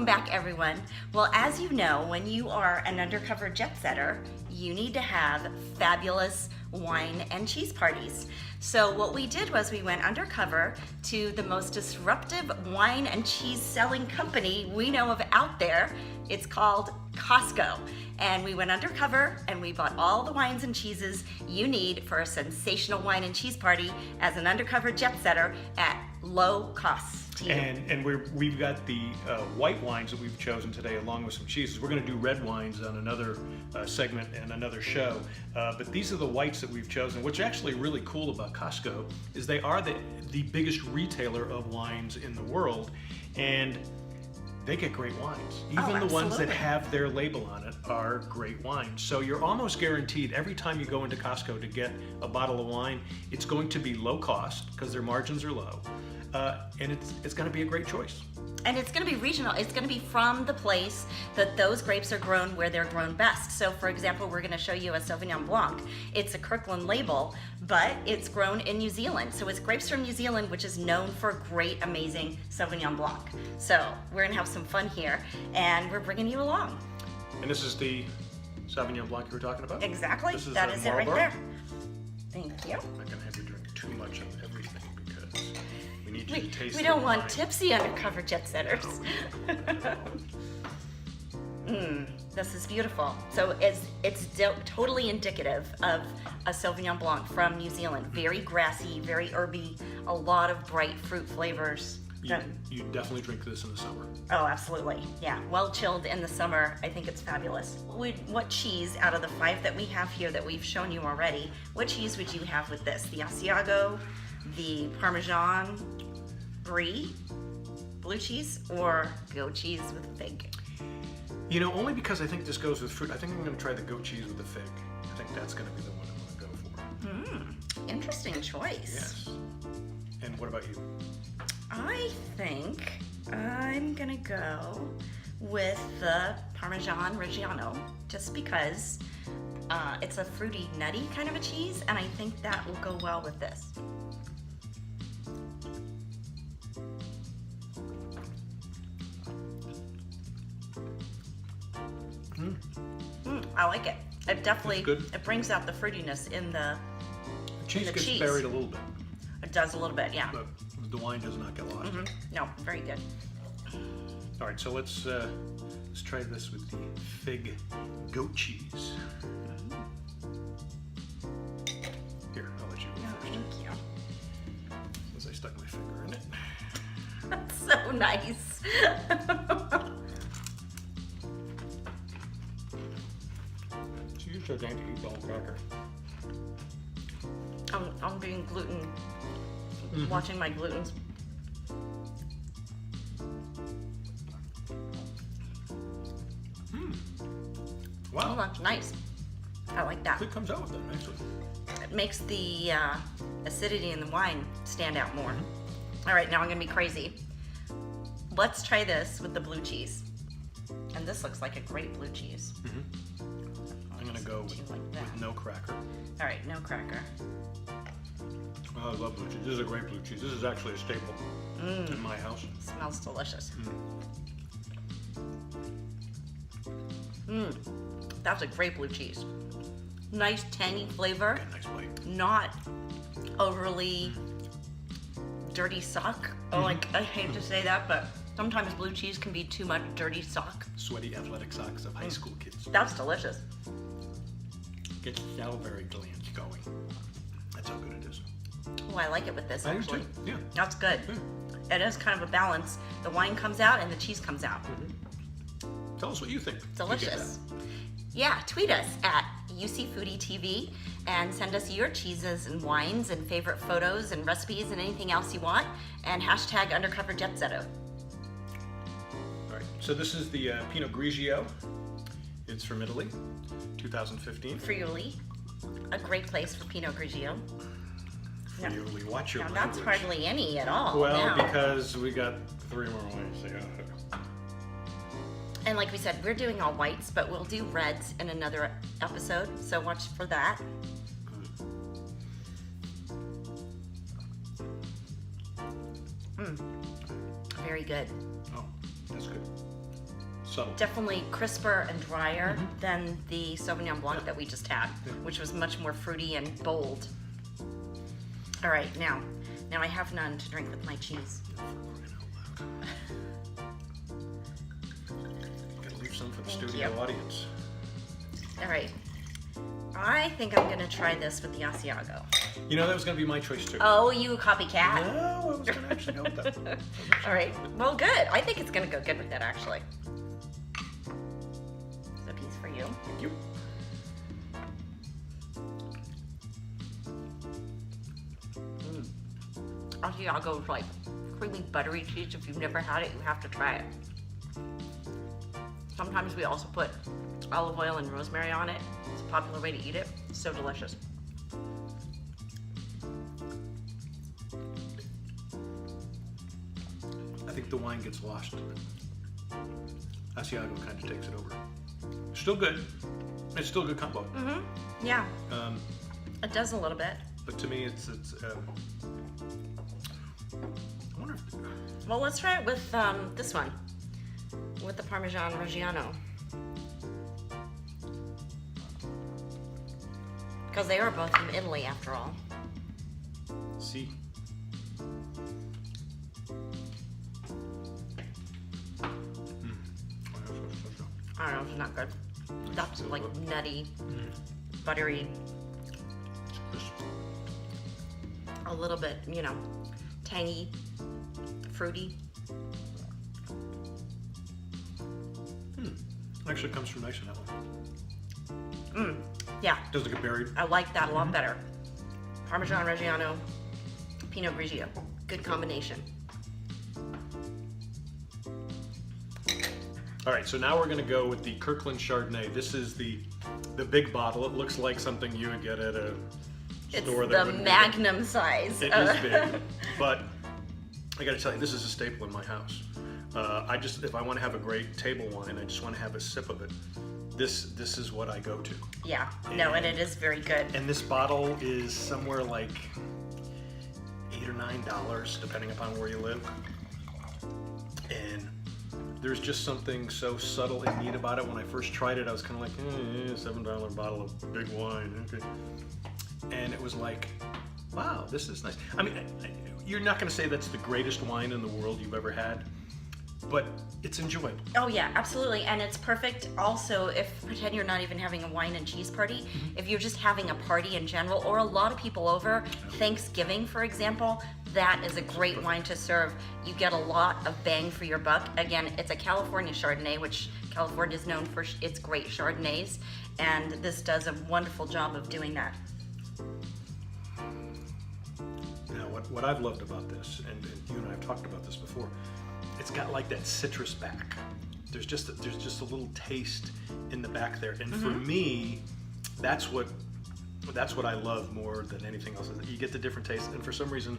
back, everyone. Well, as you know, when you are an undercover jet setter, you need to have fabulous wine and cheese parties. So what we did was we went undercover to the most disruptive wine and cheese selling company we know of out there. It's called Costco. And we went undercover and we bought all the wines and cheeses you need for a sensational wine and cheese party as an undercover jet setter at low costs to you. And we've got the white wines that we've chosen today along with some cheeses. We're going to do red wines on another segment and another show. But these are the whites that we've chosen. What's actually really cool about Costco is they are the biggest retailer of wines in the world. And they get great wines. Even the ones that have their label on it are great wines. So you're almost guaranteed every time you go into Costco to get a bottle of wine, it's going to be low cost because their margins are low. And it's going to be a great choice. And it's going to be regional. It's going to be from the place that those grapes are grown where they're grown best. So for example, we're going to show you a Sauvignon Blanc. It's a Kirkland label, but it's grown in New Zealand. So it's grapes from New Zealand, which is known for great, amazing Sauvignon Blanc. So we're going to have some fun here, and we're bringing you along. And this is the Sauvignon Blanc you were talking about? Exactly. This is that is it right there. Thank you. I'm not going to have you drink too much of everything because we need you to taste We don't want wine. tipsy undercover jet setters. This is beautiful. So it's totally indicative of a Sauvignon Blanc from New Zealand. Very grassy, very herby, a lot of bright fruit flavors. You definitely drink this in the summer. Oh, absolutely. Yeah, well chilled in the summer. I think it's fabulous. What cheese out of the 5 that we have here that we've shown you already, what cheese would you have with this? The Asiago, the Parmesan Brie, blue cheese, or goat cheese with fig? You know, only because I think this goes with fruit. I think I'm going to try the goat cheese with the fig. I think that's going to be the one I'm going to go for. Interesting choice. Yes. And what about you? I think I'm gonna go with the Parmesan Reggiano, just because it's a fruity, nutty kind of a cheese, and I think that will go well with this. I like it. It definitely, it brings out the fruitiness in the cheese gets buried a little bit. It does a little bit, yeah. But the wine does not get lost. No, very good. All right, so let's try this with the fig goat cheese. Here, I'll let you go first. Thank you. As I stuck my finger in it. That's so nice. So you're so dainty to eat the whole cracker. I'm being gluten. Watching my glutens. Wow. Oh, that's nice. I like that. It comes out with that nicely. It makes the acidity in the wine stand out more. All right, now I'm gonna be crazy. Let's try this with the blue cheese. And this looks like a great blue cheese. I'm gonna go with no cracker. All right, no cracker. Oh, I love blue cheese. This is a great blue cheese. This is actually a staple in my house. Smells delicious. That's a great blue cheese. Nice tangy flavor. Got a nice bite. Not overly dirty sock. Oh, I hate to say that, but sometimes blue cheese can be too much dirty sock. Sweaty athletic socks of high school kids. That's delicious. Get the salivary glands going. That's how good it is. Oh, I like it with this, actually. I do too. Yeah. That's good. It is kind of a balance. The wine comes out and the cheese comes out. Tell us what you think. Delicious. Yeah, tweet us at UC Foodie TV and send us your cheeses and wines and favorite photos and recipes and anything else you want, and hashtag Undercover Jetsetter. All right, so this is the Pinot Grigio. It's from Italy, 2015. Friuli, a great place for Pinot Grigio. Friuli, watch your Now language. that's hardly any at all. Well, now. because we got 3 more wines to go. And like we said, we're doing all whites, but we'll do reds in another episode, so watch for that. Very good. Oh, that's good. Subtle. Definitely crisper and drier than the Sauvignon Blanc that we just had, which was much more fruity and bold. All right, now I have none to drink with my cheese. Gotta leave some for the Thank studio you. audience. All right, I think I'm gonna try this with the Asiago. You know, that was gonna be my choice too. Oh, you copycat. No, I was gonna actually go with that. All right, well, good. I think it's gonna go good with that, actually. It's a piece for you. Thank you. Asiago is like creamy, buttery cheese. If you've never had it, you have to try it. Sometimes we also put olive oil and rosemary on it. It's a popular way to eat it. It's so delicious. I think the wine gets lost. Asiago kind of takes it over. Still good. It's still a good combo. Yeah, Um, it does a little bit. but to me, it's I wonder if, Well, let's try it with this one, with the Parmesan Reggiano. Because they are both from Italy, after all. see. I don't know, it's not good. That's like nutty, buttery, a little bit, you know, tangy, fruity. Actually comes through nice in that one. Yeah, Doesn't get buried. I like that a lot better. Parmesan Reggiano, Pinot Grigio. Good combination. All right, so now we're going to go with the Kirkland Chardonnay. This is the big bottle. It looks like something you would get at a It's store that the wouldn't be magnum size. It is big, but I got to tell you, this is a staple in my house. If I want to have a great table wine, I just want to have a sip of it. This is what I go to. Yeah, no, and it is very good. And this bottle is somewhere like $8 or $9, depending upon where you live. And there's just something so subtle and neat about it. When I first tried it, I was kind of like, $7 bottle of big wine, okay. And it was like, wow, this is nice. I mean, you're not going to say that's the greatest wine in the world you've ever had, but it's enjoyable. Oh yeah, absolutely, and it's perfect also if pretend you're not even having a wine and cheese party. If you're just having a party in general, or a lot of people over, Thanksgiving for example, that is a great wine to serve. You get a lot of bang for your buck. Again, it's a California Chardonnay, which California is known for its great Chardonnays, and this does a wonderful job of doing that. Now, what I've loved about this, and you and I have talked about this before, it's got like that citrus back. There's just a little taste in the back there, and for me, that's what I love more than anything else. Is that you get the different taste, and for some reason,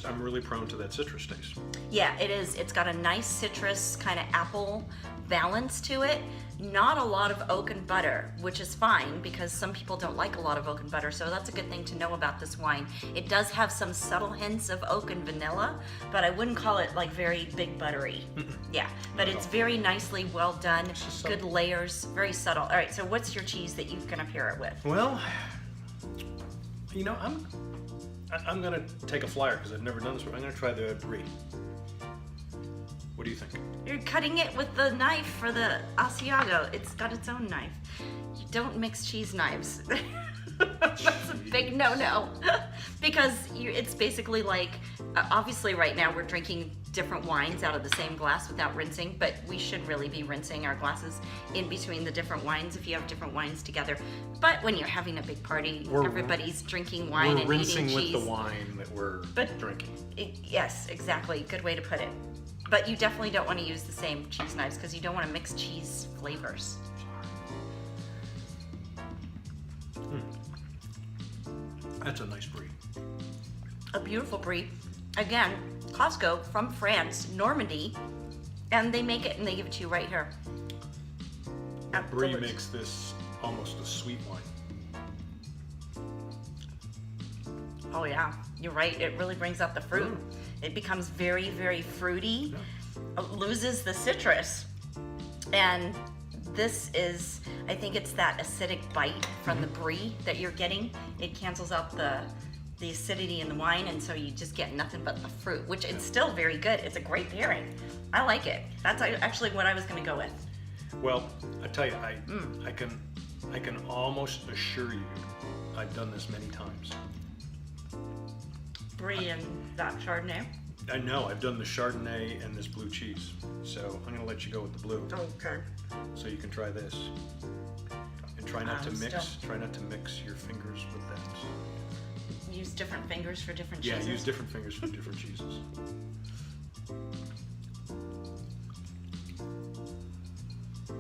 I'm really prone to that citrus taste. Yeah, it is. It's got a nice citrus kind of apple balance to it. Not a lot of oak and butter, which is fine because some people don't like a lot of oak and butter, so that's a good thing to know about this wine. It does have some subtle hints of oak and vanilla, but I wouldn't call it like very big buttery. Yeah, but it's very nicely well done, good layers, very subtle. All right, so what's your cheese that you're gonna pair it with? Well, you know, I'm gonna take a flyer because I've never done this before. I'm gonna try the Brie. What do you think? You're cutting it with the knife for the Asiago. It's got its own knife. You don't mix cheese knives. That's a big no-no. Because it's basically like, obviously right now we're drinking different wines out of the same glass without rinsing, but we should really be rinsing our glasses in between the different wines if you have different wines together. But when you're having a big party, everybody's drinking wine and eating cheese. We're rinsing with the wine that we're drinking. Yes, exactly. Good way to put it. But you definitely don't want to use the same cheese knives because you don't want to mix cheese flavors. That's a nice Brie. A beautiful Brie. Again, Costco from France, Normandy, and they make it and they give it to you right here. Brie makes this almost a sweet wine. Oh yeah, you're right. It really brings out the fruit. It becomes very, very fruity. Loses the citrus. And this is, I think it's that acidic bite from the brie that you're getting. It cancels out the acidity in the wine, and so you just get nothing but the fruit, which it's still very good. It's a great pairing. I like it. That's actually what I was going to go with. Well, I tell you, I can almost assure you, I've done this many times. Brie and that Chardonnay. I know, I've done the Chardonnay and this blue cheese. So I'm gonna let you go with the blue. Okay. So you can try this. And try not to mix still- try not to mix your fingers with that. Use different fingers for different Yeah, cheeses. use different fingers for different cheeses.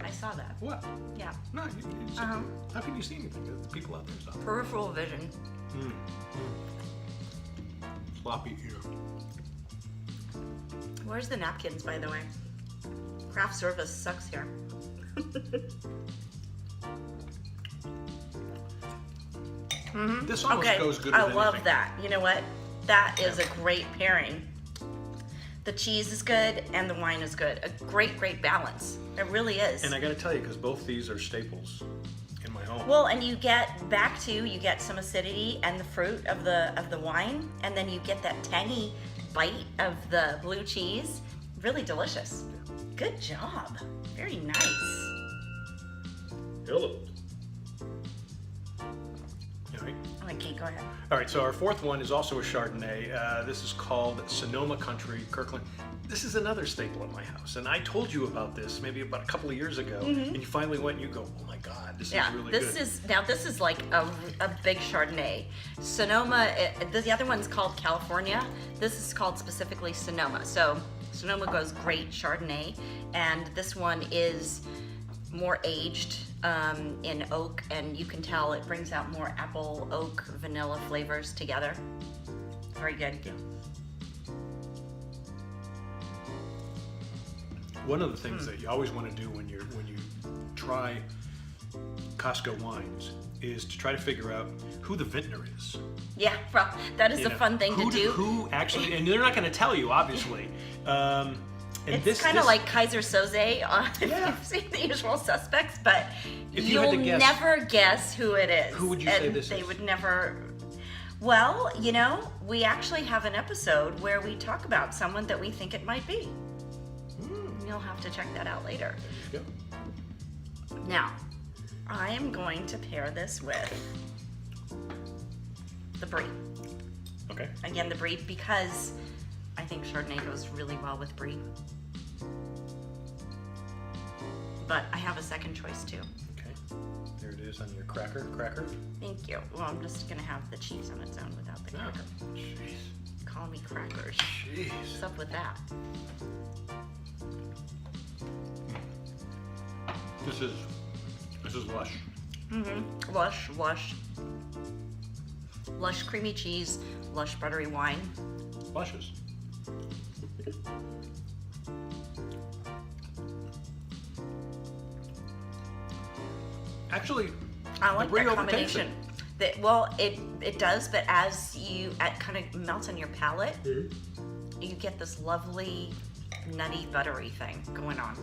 I saw that. What? Yeah. No, you Uh-huh. how can you see anything? The people out there saw. Peripheral vision. Sloppy ear. Where's the napkins, by the way? Craft service sucks here. This almost Okay, goes good with I anything. love that. You know what? That is a great pairing. The cheese is good and the wine is good. A great, great balance. It really is. And I gotta tell you, because both these are staples in my home. Well, and you get you get some acidity and the fruit of the wine, and then you get that tangy bite of the blue cheese. Really delicious. Good job. Very nice. Hello. All right. Okay, go ahead. All right, so our fourth one is also a Chardonnay. This is called Sonoma Country, Kirkland. This is another staple at my house, and I told you about this maybe about a couple of years ago, and you finally went and you go, oh my God, this is really good. This is like a big Chardonnay. Sonoma, the other one's called California. This is called specifically Sonoma. So Sonoma goes great Chardonnay, and this one is more aged in oak, and you can tell it brings out more apple, oak, vanilla flavors together. Very good. Yeah. One of the things that you always want to do when you try Costco wines is to try to figure out who the vintner is. Yeah, well, that is a fun thing to do. Who actually, and they're not going to tell you, obviously. And It's kind of like Kaiser Soze if Yeah. you've seen The Usual Suspects, but If you had you'll to guess, never guess who it is. who would you say And this they is? would never. Well, you know, we actually have an episode where we talk about someone that we think it might be. You'll have to check that out later. There you go. Now, I am going to pair this with the Brie. Okay. Again, the Brie, because I think Chardonnay goes really well with Brie. But I have a second choice too. Okay. There it is on your cracker. Thank you. Well, I'm just gonna have the cheese on its own without the cracker. Jeez. Call me crackers. Jeez. What's up with that? This is lush. Lush creamy cheese, lush buttery wine. Luscious. I Actually, like the Brie that overtakes combination. It does, but as it kind of melts on your palate, you get this lovely nutty buttery thing going on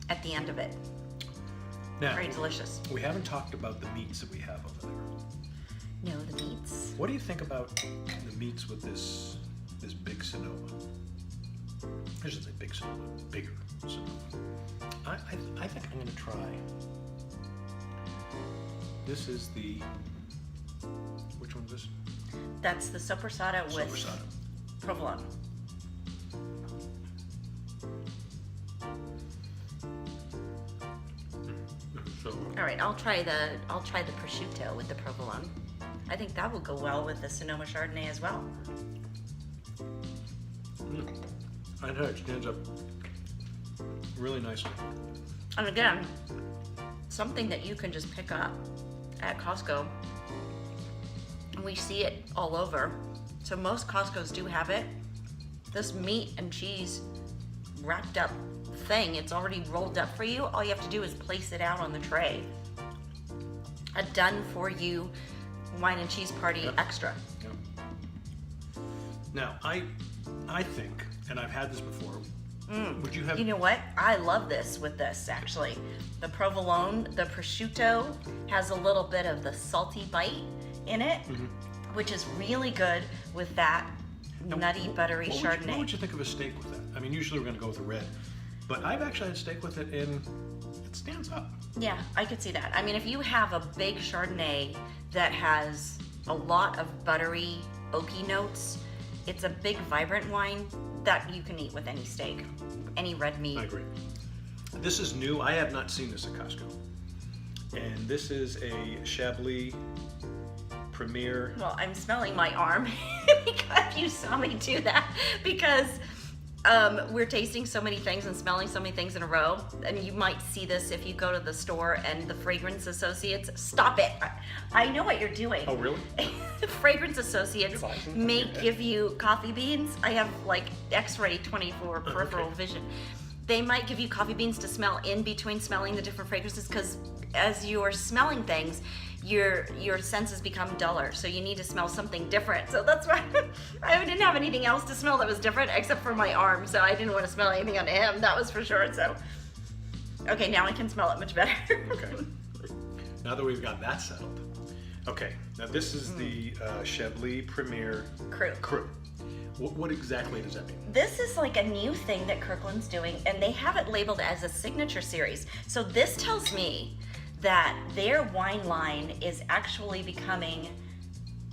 at the end of it. Now, Very delicious. we haven't talked about the meats that we have over there. No, the meats. What do you think about the meats with this big Sonoma? I shouldn't say big Sonoma, bigger Sonoma. I think I'm gonna try. This is the, which one's this? That's the sopressata with Sopressata. provolone. So, All right, I'll try the prosciutto with the provolone. I think that will go well with the Sonoma Chardonnay as well. I know it stands up really nicely. And again, something that you can just pick up at Costco. And we see it all over. So most Costco's do have it. This meat and cheese wrapped up thing, it's already rolled up for you. All you have to do is place it out on the tray. A done for you wine and cheese party extra. Yeah. Now, I think, and I've had this before, Would you have? You know what? I love this with this, actually. The provolone, the prosciutto has a little bit of the salty bite in it, which is really good with that nutty, buttery Chardonnay. What would you think of a steak with that? I mean, usually we're going to go with a red, but I've actually had steak with it, and it stands up. Yeah, I could see that. I mean, if you have a big Chardonnay that has a lot of buttery, oaky notes, it's a big, vibrant wine that you can eat with any steak, any red meat. I agree. This is new. I have not seen this at Costco. And this is a Chablis Premier. Well, I'm smelling my arm because you saw me do that, because we're tasting so many things and smelling so many things in a row. And you might see this if you go to the store and the fragrance associates, stop it. I know what you're doing. Oh, really? Fragrance associates may give you coffee beans. I have like X-ray 24 peripheral vision. They might give you coffee beans to smell in between smelling the different fragrances, because as you're smelling things, your senses become duller, so you need to smell something different. So that's why I didn't have anything else to smell that was different except for my arm, so I didn't want to smell anything on him, that was for sure. So okay, now I can smell it much better. Okay, now that we've got that settled. Okay, now this is the Chablis Premier Cru. What exactly does that mean? This is like a new thing that Kirkland's doing, and they have it labeled as a signature series. So this tells me that their wine line is actually becoming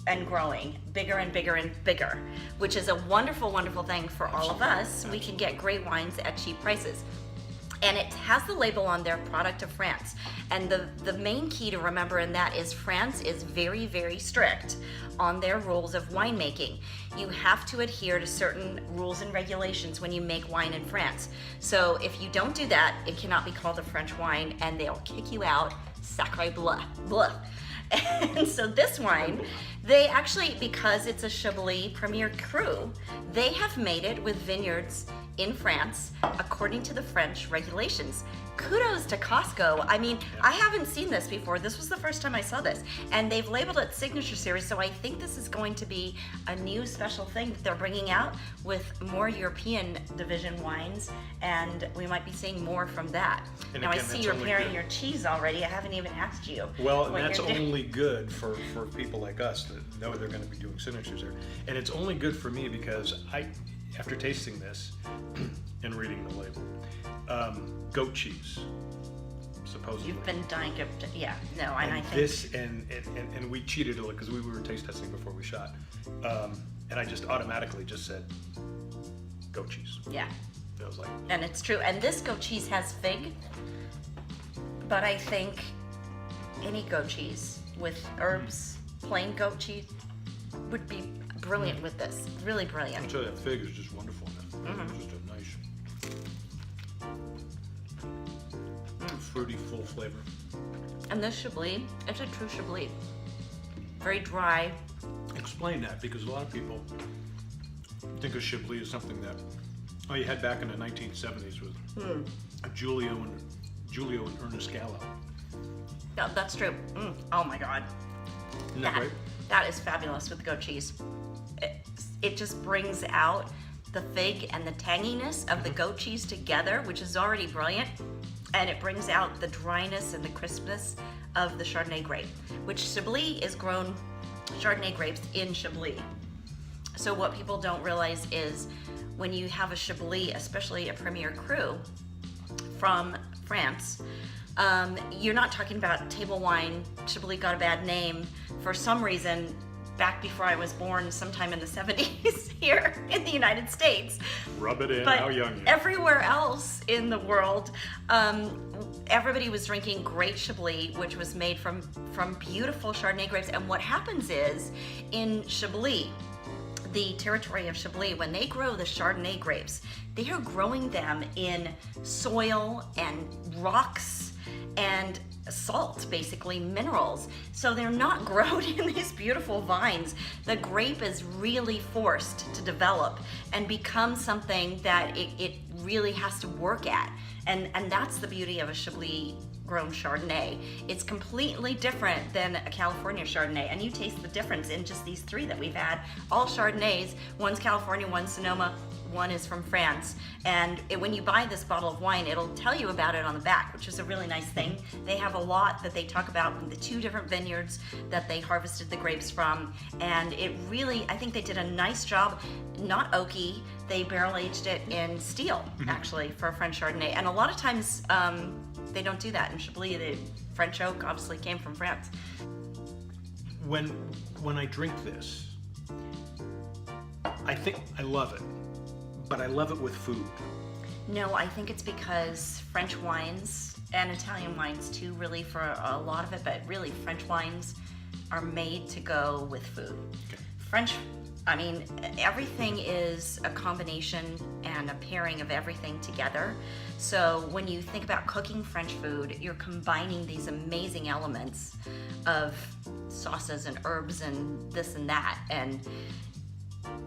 and growing bigger and bigger and bigger, which is a wonderful, wonderful thing for all of us. We can get great wines at cheap prices. And it has the label on their product of France. And the main key to remember in that is France is very, very strict on their rules of winemaking. You have to adhere to certain rules and regulations when you make wine in France. So if you don't do that, it cannot be called a French wine, and they'll kick you out. Sacre bleu, bleu. And so this wine, they actually, because it's a Chablis Premier Cru, they have made it with vineyards in France according to the French regulations. Kudos to Costco. I mean, I haven't seen this before. This was the first time I saw this. And they've labeled it Signature Series, so I think this is going to be a new special thing that they're bringing out with more European division wines, and we might be seeing more from that. And now again, I see that's you're only pairing good. your cheese already. I haven't even asked you. Well, and what that's you're doing. only good for people like us that know they're going to be doing signatures there. And it's only good for me because after tasting this and reading the label, goat cheese, supposedly. You've been dying to, yeah, no, and I think this and we cheated a little because we were taste testing before we shot, and I just automatically just said goat cheese. yeah, I was like, and it's true. And this goat cheese has fig, but I think any goat cheese with herbs, plain goat cheese, would be brilliant with this. Really brilliant. I'll tell you, that fig is just wonderful. It's just a nice, fruity, full flavor. And this Chablis, it's a true Chablis. Very dry. Explain that, because a lot of people think of Chablis as something that you had back in the 1970s with Julio and Ernest Gallo. No, that's true. Oh my God. Isn't that great? That is fabulous with goat cheese. It just brings out the fig and the tanginess of the goat cheese together, which is already brilliant, and it brings out the dryness and the crispness of the Chardonnay grape, which Chablis is grown Chardonnay grapes in Chablis. So what people don't realize is when you have a Chablis, especially a Premier Cru from France, you're not talking about table wine. Chablis got a bad name for some reason back before I was born, sometime in the 70s here in the United States. Rub it in, But how young you are. everywhere else in the world, everybody was drinking great Chablis, which was made from beautiful Chardonnay grapes. And what happens is, in Chablis, the territory of Chablis, when they grow the Chardonnay grapes, they are growing them in soil and rocks and salt, basically minerals. So they're not grown in these beautiful vines. The grape is really forced to develop and become something that it really has to work at. And that's the beauty of a Chablis grown Chardonnay. It's completely different than a California Chardonnay, and you taste the difference in just these three that we've had. All Chardonnays, one's California, one's Sonoma, one is from France. And when you buy this bottle of wine, it'll tell you about it on the back, which is a really nice thing. They have a lot that they talk about, the 2 different vineyards that they harvested the grapes from, and it really, I think they did a nice job. Not oaky, they barrel aged it in steel, actually, for a French Chardonnay. And a lot of times, they don't do that in Chablis. The French oak obviously came from France. When I drink this, I think I love it, but I love it with food. No, I think it's because French wines and Italian wines too, really for a lot of it, but really French wines are made to go with food. Okay. French, I mean, everything is a combination and a pairing of everything together. So when you think about cooking French food, you're combining these amazing elements of sauces and herbs and this and that, and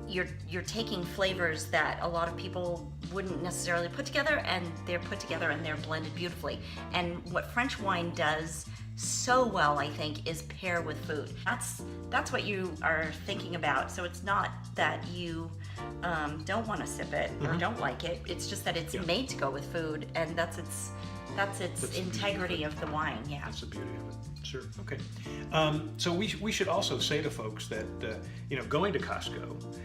you're taking flavors that a lot of people wouldn't necessarily put together, and they're put together and they're blended beautifully. And what French wine does so well, I think, is pair with food. That's what you are thinking about. So it's not that you don't want to sip it or don't like it. It's just that it's made to go with food, and that's its integrity of the wine. Yeah, that's the beauty of it. Sure. Okay. So we should also say to folks that going to Costco,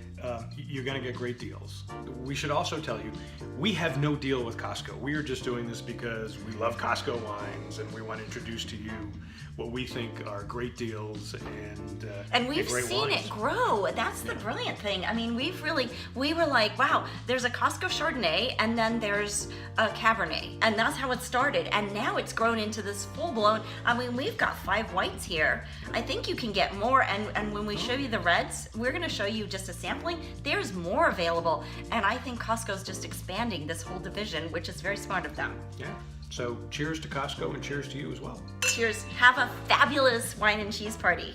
you're going to get great deals. We should also tell you, we have no deal with Costco. We are just doing this because we love Costco wines, and we want to introduce to you what we think are great deals and we've great seen wines. It grow. That's the brilliant thing. I mean, we were like, wow, there's a Costco Chardonnay, and then there's a Cabernet, and that's how it started. And now it's grown into this full-blown, I mean, we've got 5 whites here. I think you can get more, and when we show you the reds, we're going to show you just a sampling. There's more available, and I think Costco's just expanding this whole division, which is very smart of them. Yeah. So cheers to Costco, and cheers to you as well. Cheers. Have a fabulous wine and cheese party.